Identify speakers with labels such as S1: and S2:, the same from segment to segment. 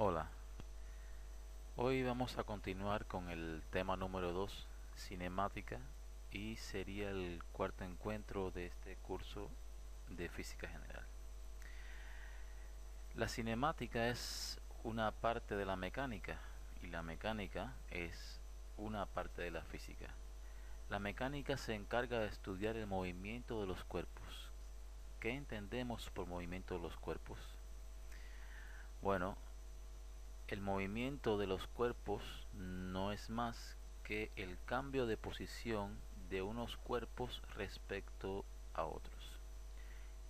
S1: Hola, hoy vamos a continuar con el tema número 2, cinemática, y sería el cuarto encuentro de este curso de física general. La cinemática es una parte de la mecánica y la mecánica es una parte de la física. La mecánica se encarga de estudiar el movimiento de los cuerpos. ¿Qué entendemos por movimiento de los cuerpos? Bueno, el movimiento de los cuerpos no es más que el cambio de posición de unos cuerpos respecto a otros.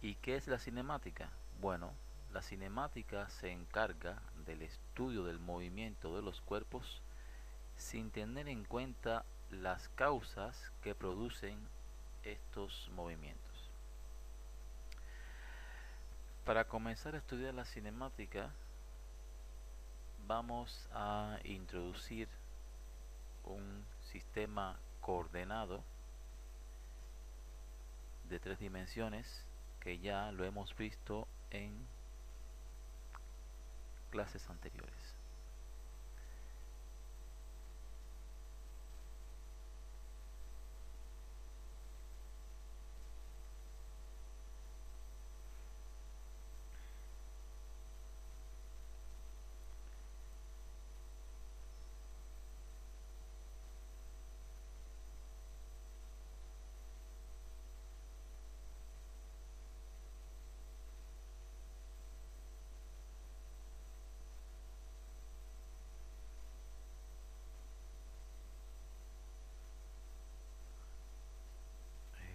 S1: ¿Y qué es la cinemática? Bueno, la cinemática se encarga del estudio del movimiento de los cuerpos sin tener en cuenta las causas que producen estos movimientos. Para comenzar a estudiar la cinemática, vamos a introducir un sistema coordenado de 3 dimensiones que ya lo hemos visto en clases anteriores.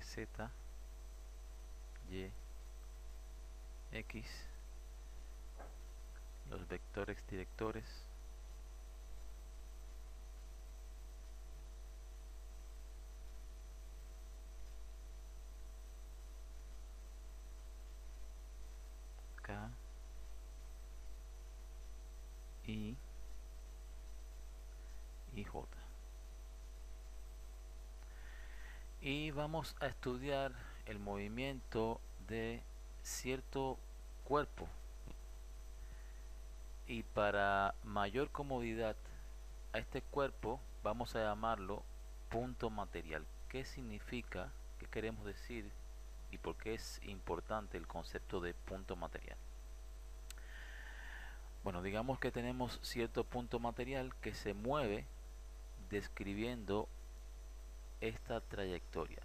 S1: Z, Y, X, los vectores directores, K, Y y J. Y vamos a estudiar el movimiento de cierto cuerpo. Y para mayor comodidad a este cuerpo vamos a llamarlo punto material. ¿Qué significa? ¿Qué queremos decir? ¿Y por qué es importante el concepto de punto material? Bueno, digamos que tenemos cierto punto material que se mueve describiendo esta trayectoria.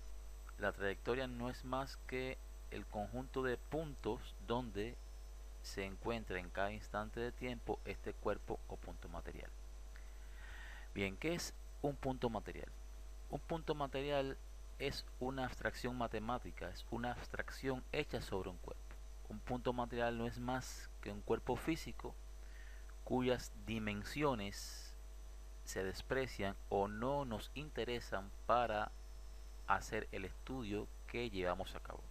S1: La trayectoria no es más que el conjunto de puntos donde se encuentra en cada instante de tiempo este cuerpo o punto material. Bien, ¿qué es un punto material? Un punto material es una abstracción matemática, es una abstracción hecha sobre un cuerpo. Un punto material no es más que un cuerpo físico cuyas dimensiones se desprecian o no nos interesan para hacer el estudio que llevamos a cabo.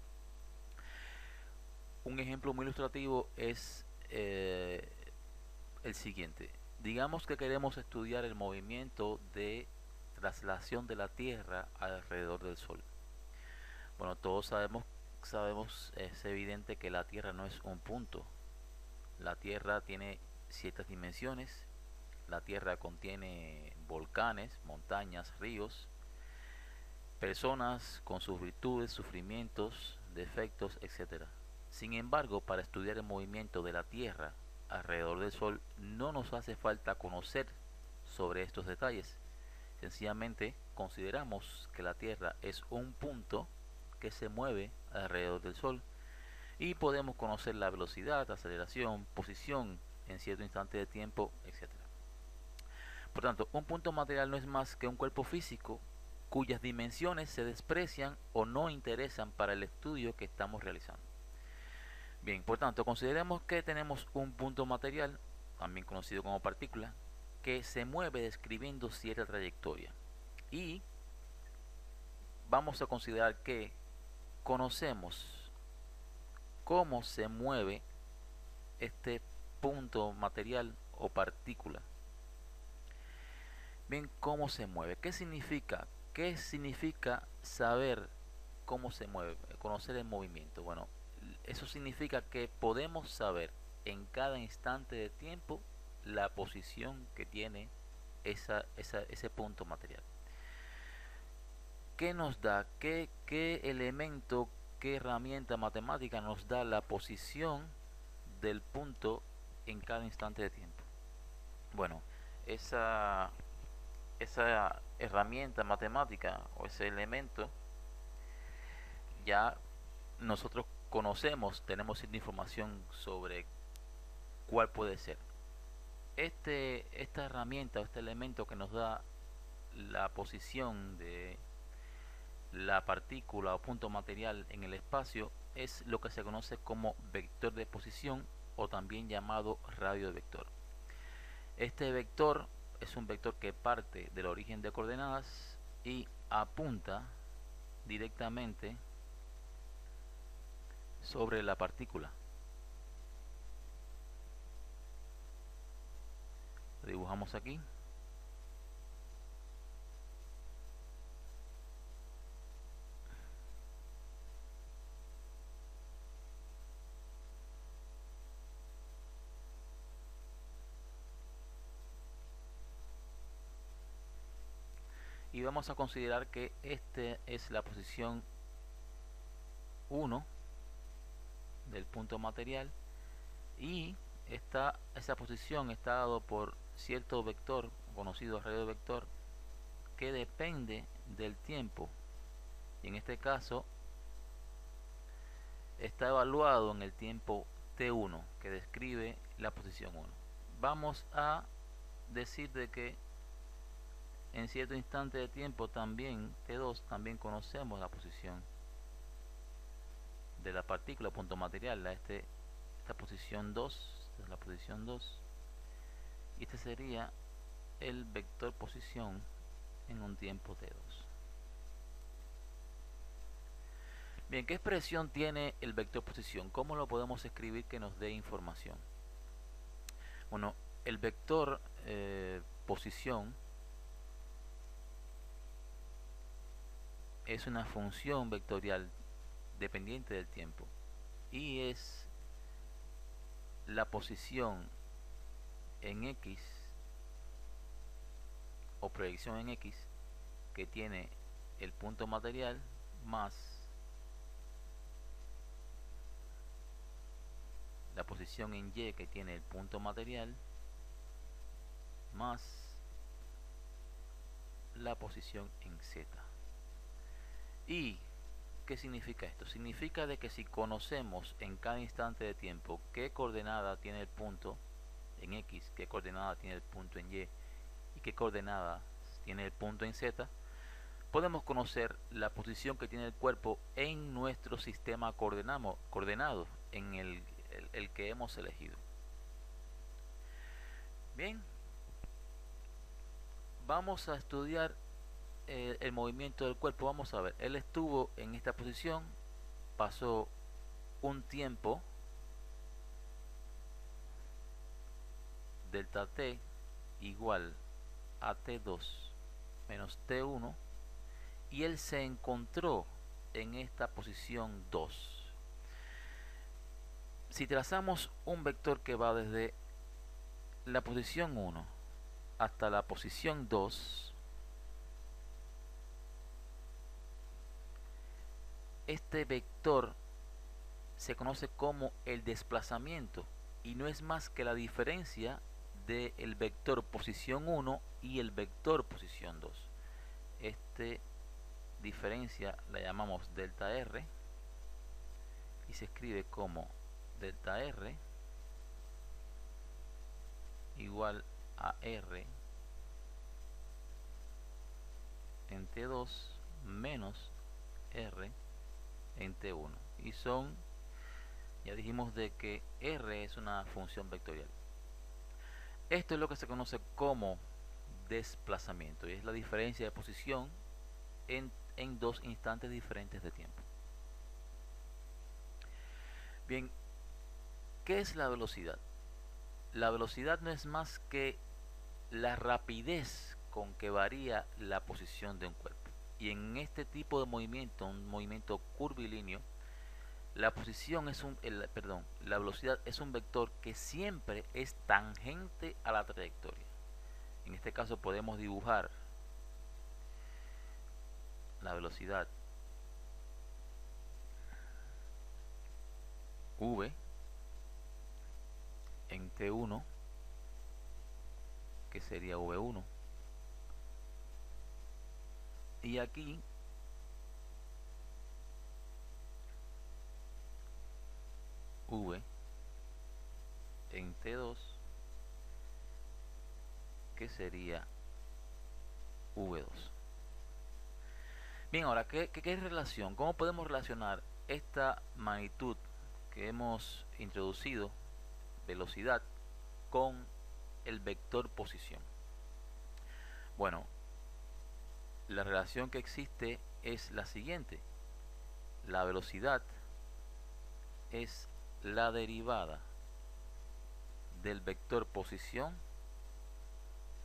S1: Un ejemplo muy ilustrativo es el siguiente. Digamos que queremos estudiar el movimiento de traslación de la Tierra alrededor del Sol. Bueno, todos sabemos, es evidente que la Tierra no es un punto. La Tierra tiene ciertas dimensiones. La Tierra contiene volcanes, montañas, ríos, personas con sus virtudes, sufrimientos, defectos, etc. Sin embargo, para estudiar el movimiento de la Tierra alrededor del Sol no nos hace falta conocer sobre estos detalles. Sencillamente consideramos que la Tierra es un punto que se mueve alrededor del Sol y podemos conocer la velocidad, aceleración, posición en cierto instante de tiempo, etc. Por tanto, un punto material no es más que un cuerpo físico cuyas dimensiones se desprecian o no interesan para el estudio que estamos realizando. Bien, por tanto, consideremos que tenemos un punto material, también conocido como partícula, que se mueve describiendo cierta trayectoria. Y vamos a considerar que conocemos cómo se mueve este punto material o partícula. Bien, ¿cómo se mueve? ¿Qué significa? ¿Qué significa saber cómo se mueve? Conocer el movimiento. Bueno, eso significa que podemos saber en cada instante de tiempo la posición que tiene ese punto material. ¿Qué nos da? ¿Qué elemento, qué herramienta matemática nos da la posición del punto en cada instante de tiempo? Bueno, esa, esa herramienta matemática o ese elemento ya nosotros conocemos, tenemos cierta información sobre cuál puede ser. Esta herramienta o este elemento que nos da la posición de la partícula o punto material en el espacio es lo que se conoce como vector de posición o también llamado radio de vector. Este vector es un vector que parte del origen de coordenadas y apunta directamente sobre la partícula. Lo dibujamos aquí. Y vamos a considerar que este es la posición 1 del punto material y esa posición está dado por cierto vector conocido radio vector que depende del tiempo y en este caso está evaluado en el tiempo t1 que describe la posición 1. Vamos a decir de que en cierto instante de tiempo también t2 también conocemos la posición de la partícula punto material, esta posición 2, esta es la posición 2 y este sería el vector posición en un tiempo t2. Bien, ¿qué expresión tiene el vector posición? ¿Cómo lo podemos escribir que nos dé información? Bueno, el vector posición es una función vectorial dependiente del tiempo y es la posición en X o proyección en X que tiene el punto material más la posición en Y que tiene el punto material más la posición en Z. ¿Y qué significa esto? Significa de que si conocemos en cada instante de tiempo qué coordenada tiene el punto en X, qué coordenada tiene el punto en Y y qué coordenada tiene el punto en Z, podemos conocer la posición que tiene el cuerpo en nuestro sistema coordenado en el que hemos elegido. Bien, vamos a estudiar el movimiento del cuerpo. Vamos a ver, él estuvo en esta posición, pasó un tiempo, delta t igual a t2 menos t1, y él se encontró en esta posición 2. Si trazamos un vector que va desde la posición 1 hasta la posición 2, este vector se conoce como el desplazamiento y no es más que la diferencia del vector posición 1 y el vector posición 2. Esta diferencia la llamamos delta r y se escribe como delta r igual a r en t2 menos r en t1 y son, ya dijimos de que r es una función vectorial. Esto es lo que se conoce como desplazamiento y es la diferencia de posición en dos instantes diferentes de tiempo. Bien, ¿qué es la velocidad? La velocidad no es más que la rapidez con que varía la posición de un cuerpo. Y en este tipo de movimiento, un movimiento curvilíneo, la posición es la velocidad es un vector que siempre es tangente a la trayectoria. En este caso podemos dibujar la velocidad v en t1, que sería v1, y aquí v en t2, que sería v2. Bien, ahora, ¿qué relación? ¿Cómo podemos relacionar esta magnitud que hemos introducido, velocidad, con el vector posición? Bueno, la relación que existe es la siguiente. La velocidad es la derivada del vector posición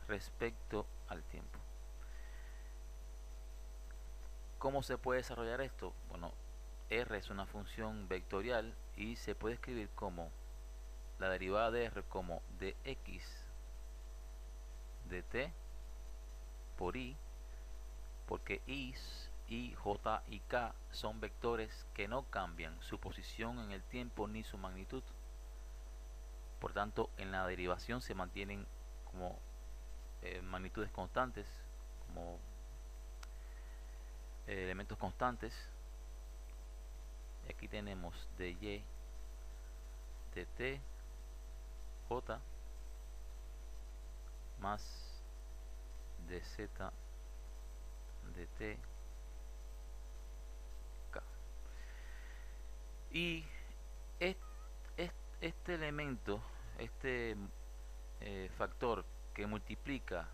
S1: respecto al tiempo. ¿Cómo se puede desarrollar esto? Bueno, r es una función vectorial y se puede escribir como la derivada de r como dx de t por i, porque i, j y k son vectores que no cambian su posición en el tiempo ni su magnitud. Por tanto, en la derivación se mantienen como magnitudes constantes, como elementos constantes. Y aquí tenemos de y de t j más de z de t k. Y este elemento, este factor que multiplica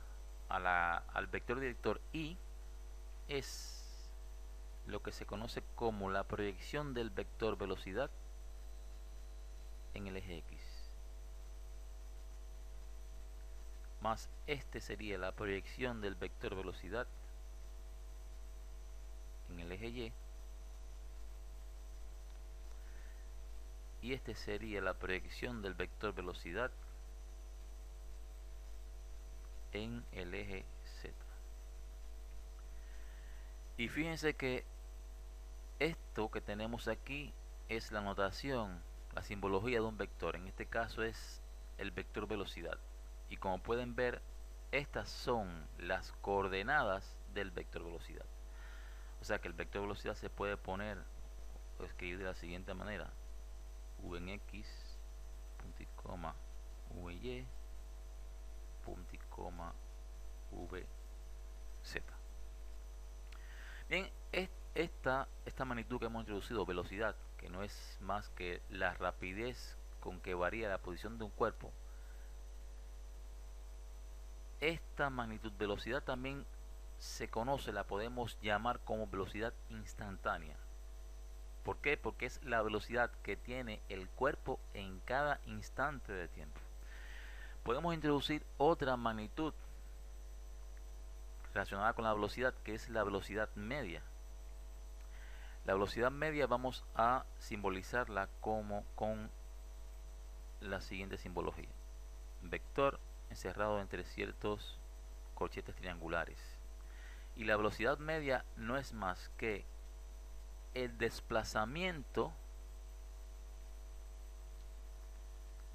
S1: al vector director i, es lo que se conoce como la proyección del vector velocidad en el eje x, más este sería la proyección del vector velocidad en el eje y, y este sería la proyección del vector velocidad en el eje z. Y fíjense que esto que tenemos aquí es la notación, la simbología de un vector. En este caso es el vector velocidad. Y como pueden ver, estas son las coordenadas del vector velocidad. O sea que el vector velocidad se puede poner o escribir de la siguiente manera: v en x, punto y coma, v y, punto y coma, v z. Bien, esta magnitud que hemos introducido, velocidad, que no es más que la rapidez con que varía la posición de un cuerpo, esta magnitud velocidad también se conoce, la podemos llamar como velocidad instantánea. ¿Por qué? Porque es la velocidad que tiene el cuerpo en cada instante de tiempo. Podemos introducir otra magnitud relacionada con la velocidad, que es la velocidad media. La velocidad media vamos a simbolizarla como con la siguiente simbología: vector encerrado entre ciertos corchetes triangulares. Y la velocidad media no es más que el desplazamiento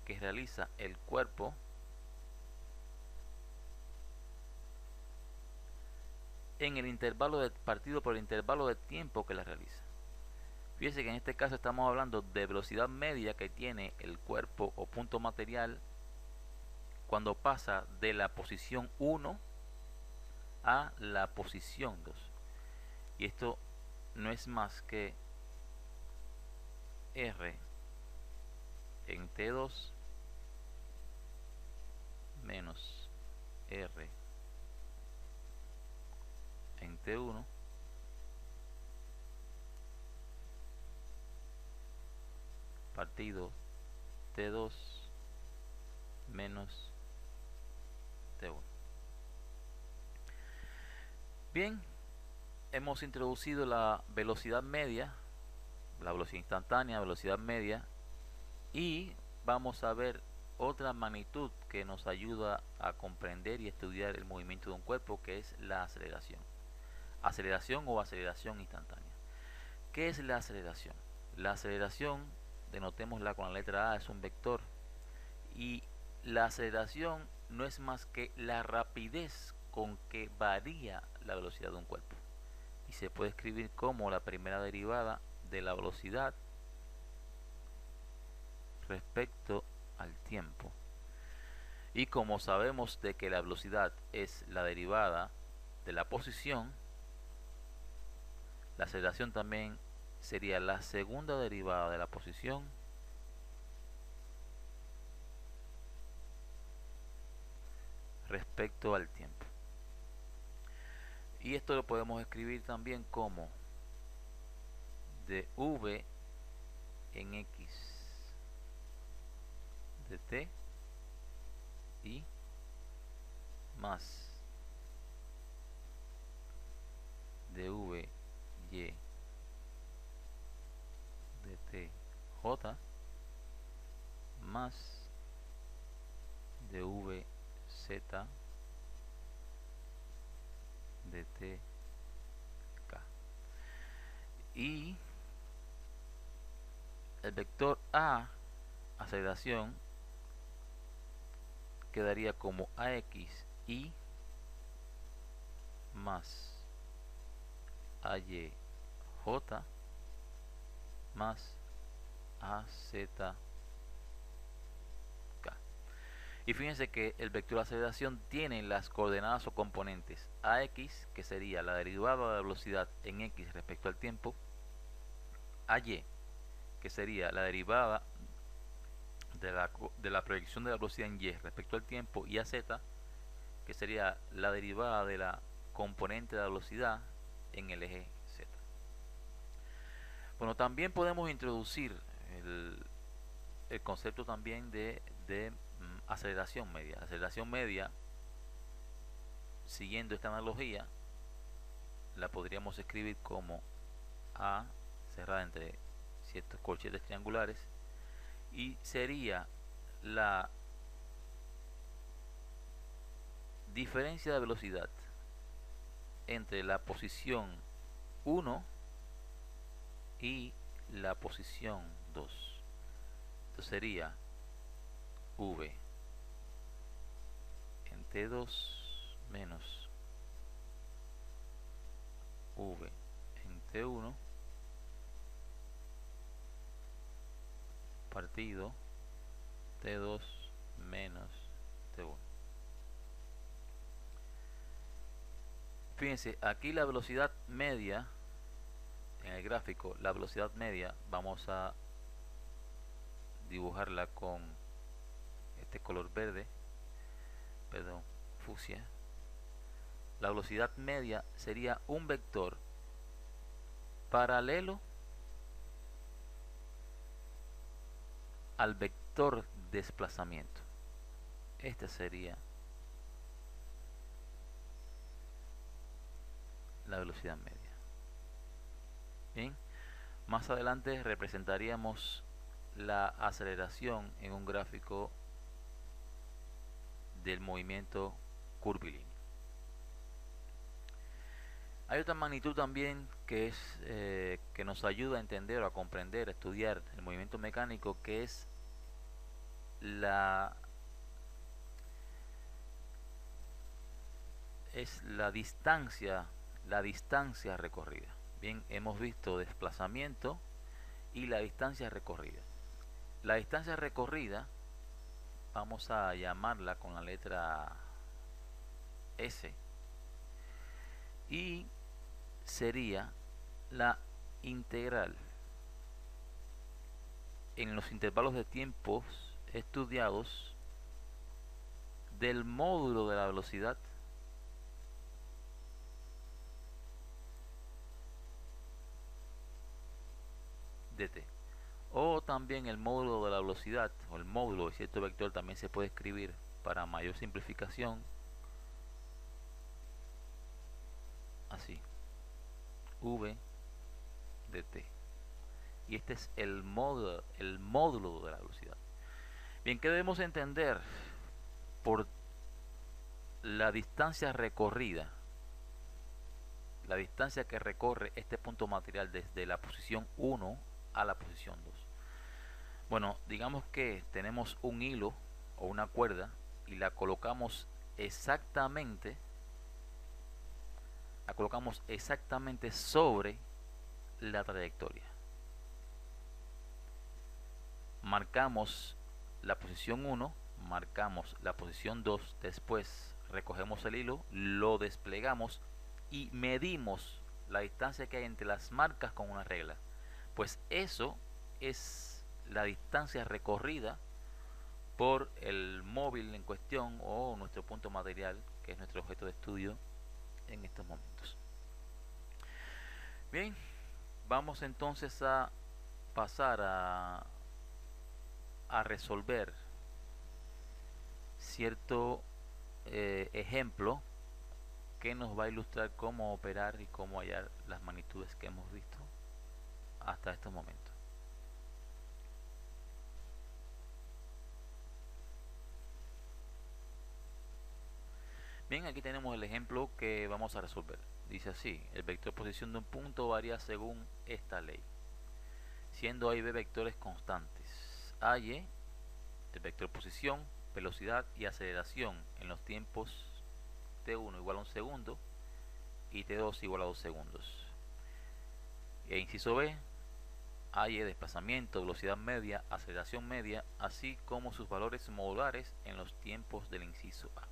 S1: que realiza el cuerpo en el intervalo partido por el intervalo de tiempo que la realiza. Fíjense que en este caso estamos hablando de velocidad media que tiene el cuerpo o punto material cuando pasa de la posición 1 a la posición 2. Y esto no es más que r en t2 menos r en t1 partido t2 menos t1. Bien, hemos introducido la velocidad media la velocidad instantánea, velocidad media, y vamos a ver otra magnitud que nos ayuda a comprender y estudiar el movimiento de un cuerpo, que es la aceleración. Aceleración o aceleración instantánea. ¿Qué es la aceleración? La aceleración, denotémosla con la letra A, es un vector, y la aceleración no es más que la rapidez con que varía la velocidad de un cuerpo, y se puede escribir como la primera derivada de la velocidad respecto al tiempo. Y como sabemos de que la velocidad es la derivada de la posición, la aceleración también sería la segunda derivada de la posición respecto al tiempo. Y esto lo podemos escribir también como dv en x dt y más dv y dt j más dv z dt k. Y el vector a, aceleración, quedaría como ax y más ay j más az k. Y fíjense que el vector de aceleración tiene las coordenadas o componentes ax, que sería la derivada de la velocidad en x respecto al tiempo, ay, que sería la derivada de la proyección de la velocidad en y respecto al tiempo, y az, que sería la derivada de la componente de la velocidad en el eje z. Bueno, también podemos introducir el concepto también de aceleración media. Aceleración media, siguiendo esta analogía, la podríamos escribir como A cerrada entre ciertos corchetes triangulares, y sería la diferencia de velocidad entre la posición 1 y la posición 2. Entonces sería v en t2 menos v en t1 partido t2 menos t1. Fíjense, aquí la velocidad media, en el gráfico, la velocidad media, vamos a dibujarla con este color verde, perdón, fucsia. La velocidad media sería un vector paralelo al vector desplazamiento. Esta sería la velocidad media. Bien, más adelante representaríamos la aceleración en un gráfico del movimiento curvilíneo. Hay otra magnitud también que es que nos ayuda a entender o a comprender, a estudiar el movimiento mecánico, que es la distancia recorrida. Bien, hemos visto desplazamiento y la distancia recorrida. La distancia recorrida vamos a llamarla con la letra S, y sería la integral en los intervalos de tiempos estudiados del módulo de la velocidad dt, o también el módulo de la velocidad, o el módulo de cierto vector también se puede escribir para mayor simplificación así: v dt. y este es el módulo de la velocidad. Bien, ¿qué debemos entender por la distancia recorrida? La distancia que recorre este punto material desde la posición 1 a la posición 2. Bueno, digamos que tenemos un hilo o una cuerda y exactamente, la colocamos exactamente sobre la trayectoria. Marcamos la posición 1, marcamos la posición 2, después recogemos el hilo, lo desplegamos y medimos la distancia que hay entre las marcas con una regla. Pues eso es la distancia recorrida por el móvil en cuestión o nuestro punto material, que es nuestro objeto de estudio en estos momentos. Bien, vamos entonces a pasar a resolver cierto ejemplo que nos va a ilustrar cómo operar y cómo hallar las magnitudes que hemos visto hasta este momento. Bien, aquí tenemos el ejemplo que vamos a resolver. Dice así: el vector de posición de un punto varía según esta ley, siendo A y B vectores constantes. A y el vector posición, velocidad y aceleración en los tiempos t1 igual a 1 segundo y t2 igual a 2 segundos. E inciso B, A y desplazamiento, velocidad media, aceleración media, así como sus valores modulares en los tiempos del inciso A.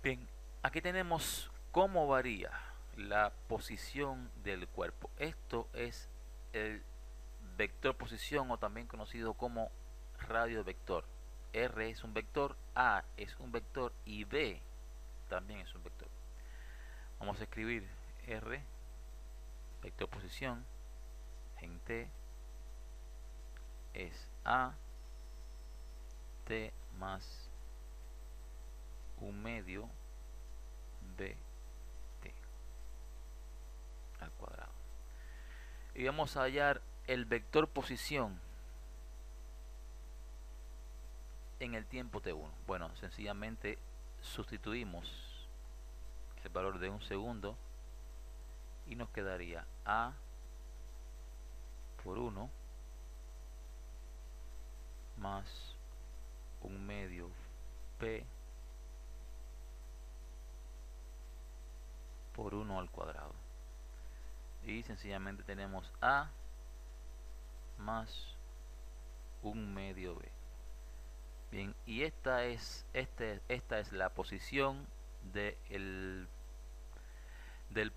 S1: Bien, aquí tenemos cómo varía la posición del cuerpo. Esto es el vector posición, o también conocido como radio vector. R es un vector, A es un vector y B también es un vector. Vamos a escribir R, vector posición, en T es A, T más un medio B T al cuadrado. Y vamos a hallar el vector posición en el tiempo t1. Bueno, sencillamente sustituimos el valor de un segundo y nos quedaría A por 1 más un medio P por 1 al cuadrado. Y sencillamente tenemos A más un medio B. Bien, y esta es la posición del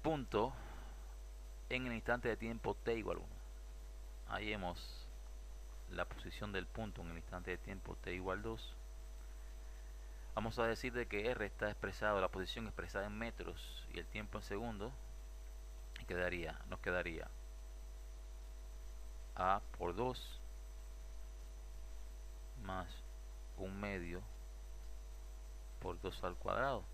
S1: punto en el instante de tiempo t igual 1. Hallemos la posición del punto en el instante de tiempo t igual 2. Vamos a decir de que R está expresado, la posición expresada en metros y el tiempo en segundos. Y nos quedaría A por 2 más un medio por 2 al cuadrado.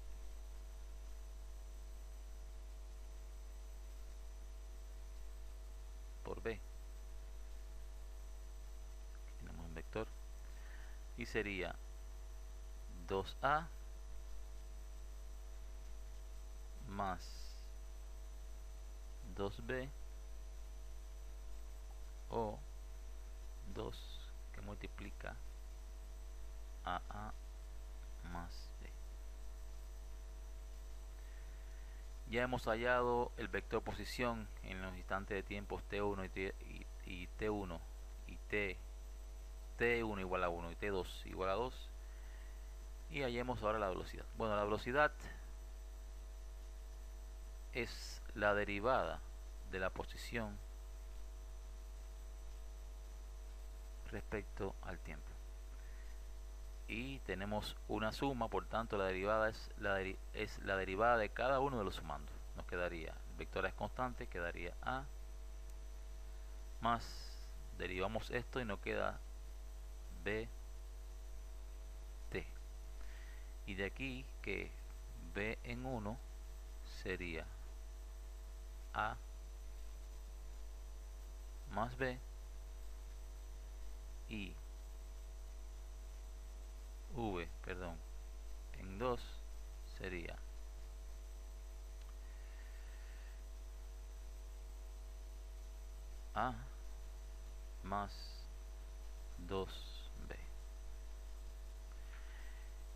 S1: Por B. Aquí tenemos un vector. Y sería 2A más 2B o 2 que multiplica a A más B. Ya hemos hallado el vector posición en los instantes de tiempo T1 y T1 y T1 igual a 1 y T2 igual a 2. Y hallemos ahora la velocidad. Bueno, la velocidad es la derivada de la posición respecto al tiempo. Y tenemos una suma, por tanto la derivada es la derivada de cada uno de los sumandos. Nos quedaría, el vector es constante, quedaría A más, derivamos esto y nos queda B T. Y de aquí que B en 1 sería A más b y v, perdón, en 2 sería a más 2b.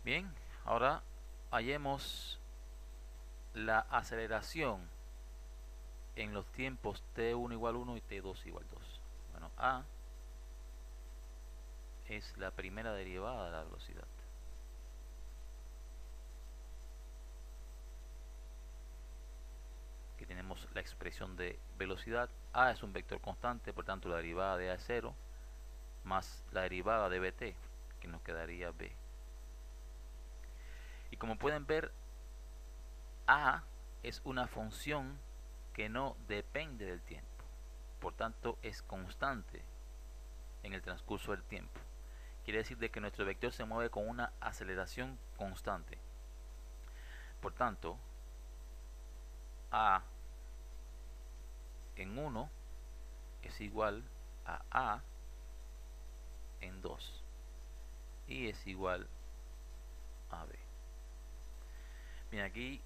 S1: Bien, ahora hallemos la aceleración en los tiempos t1 igual 1 y t2 igual 2. Bueno, a es la primera derivada de la velocidad. Aquí tenemos la expresión de velocidad. A es un vector constante, por tanto la derivada de a es 0, más la derivada de bt, que nos quedaría b. Y como pueden ver, a es una función que no depende del tiempo, por tanto es constante en el transcurso del tiempo. Quiere decir de que nuestro vector se mueve con una aceleración constante. Por tanto, a en 1 es igual a en 2 y es igual a b. Bien, aquí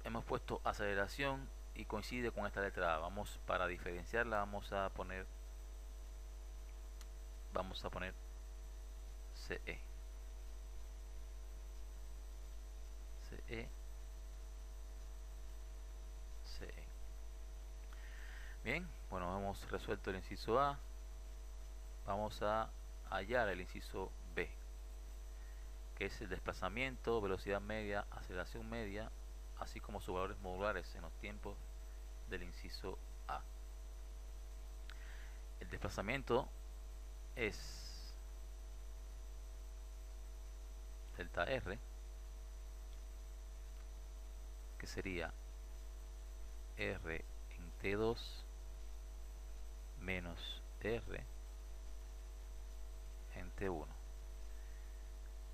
S1: hemos puesto aceleración y coincide con esta letra a. Vamos, para diferenciarla, vamos a poner CE. CE. CE. Bien, bueno, hemos resuelto el inciso A. Vamos a hallar el inciso B, que es el desplazamiento, velocidad media, aceleración media, así como sus valores modulares en los tiempos del inciso A. El desplazamiento es delta R, que sería R en T2 menos R en T1.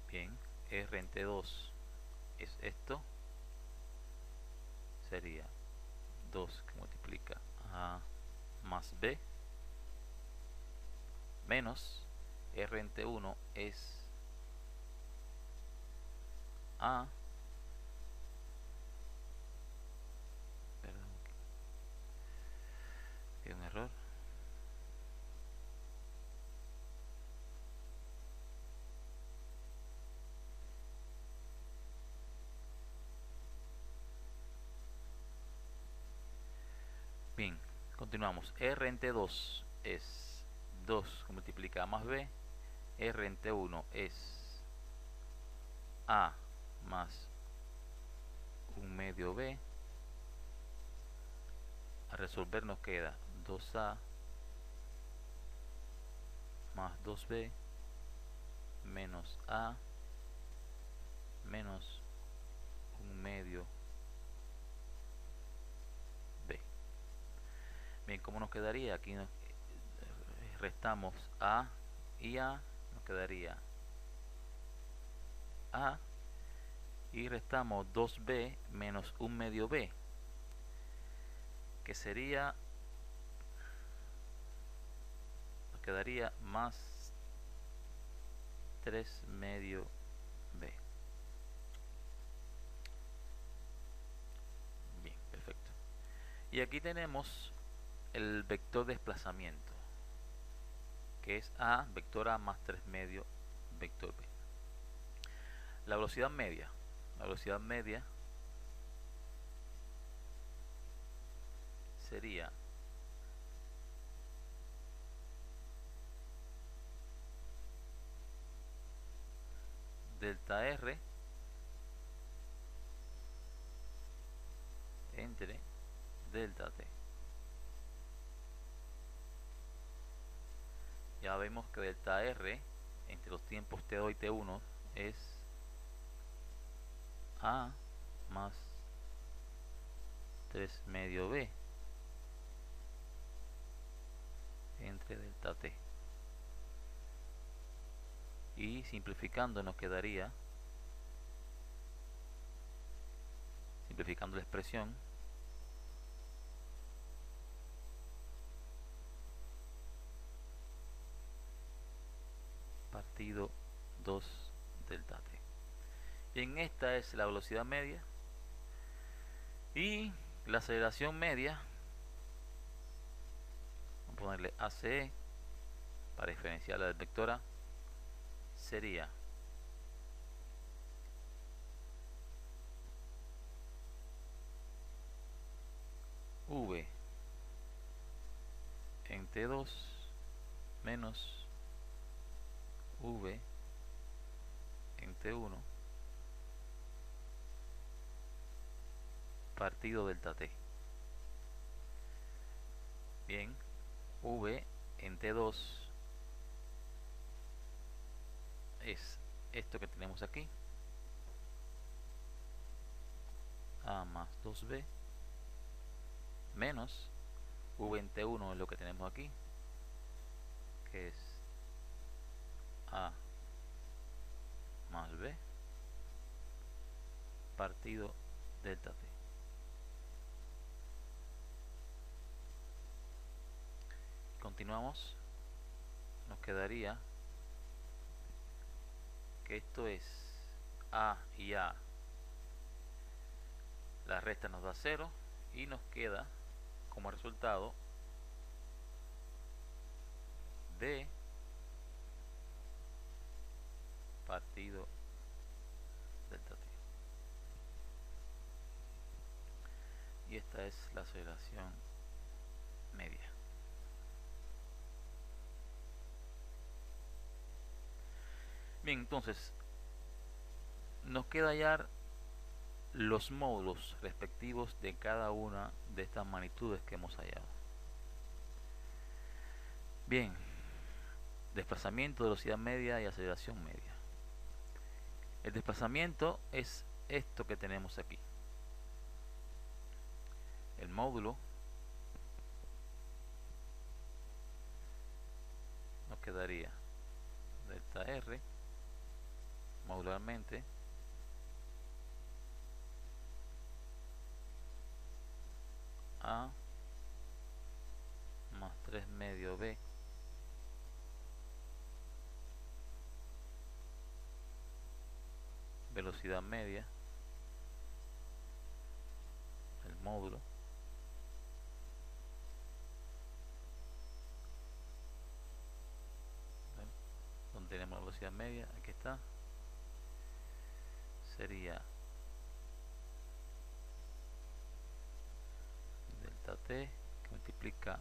S1: Bien, R en T2 es esto, sería 2 que multiplica A más B, menos R en T1 es A, perdón, hay un error, bien, continuamos. R en T2 es 2 que multiplica A más B, R en T1 es A más 1/2 B. A resolver nos queda 2A más 2B menos A menos 1/2 B. Bien, ¿cómo nos quedaría? Aquí nos restamos A y A, nos quedaría A y restamos 2B menos 1/2 B, que sería, nos quedaría más 3/2 B. Bien, perfecto. Y aquí tenemos el vector desplazamiento, que es A, vector A más 3/2 vector B. La velocidad media sería delta R entre delta T. Ya vemos que delta R entre los tiempos T2 y T1 es A más 3/2 B entre delta T. Y simplificando nos quedaría, simplificando la expresión, partido 2 delta t. Bien, esta es la velocidad media y la aceleración media. Vamos a ponerle ACE para diferenciarla del vector A. Sería V en T2 menos V en T1 partido delta T. Bien, V en T2 es esto que tenemos aquí, A más 2B, menos V en T1 es lo que tenemos aquí, que es A más B partido delta T. Continuamos, nos quedaría que esto es A y A, la resta nos da 0 y nos queda como resultado D partido delta T. Y esta es la aceleración media. Bien, entonces nos queda hallar los módulos respectivos de cada una de estas magnitudes que hemos hallado. Bien, desplazamiento, velocidad media y aceleración media. El desplazamiento es esto que tenemos aquí. El módulo nos quedaría delta R modularmente A más 3 medio B velocidad media, el módulo, ¿ven? Donde tenemos la velocidad media, aquí está, sería delta T que multiplica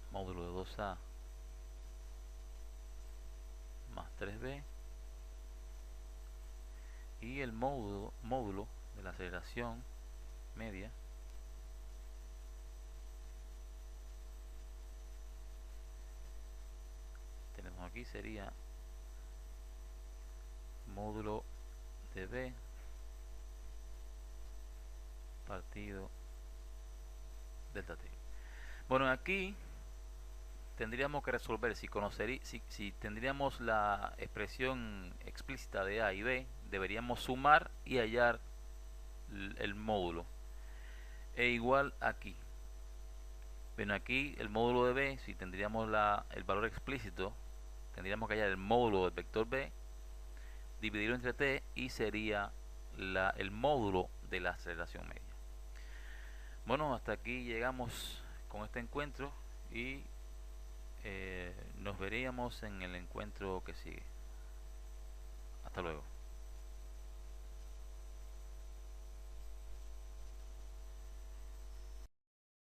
S1: módulo de 2A más 3B y el módulo de la aceleración media tenemos aquí, sería módulo de B partido delta T. Bueno, aquí tendríamos que resolver si tendríamos la expresión explícita de A y B, deberíamos sumar y hallar el módulo. E igual aquí. Bueno, aquí el módulo de B, si tendríamos el valor explícito, tendríamos que hallar el módulo del vector B, dividirlo entre T y sería el módulo de la aceleración media. Bueno, hasta aquí llegamos con este encuentro y nos veríamos en el encuentro que sigue.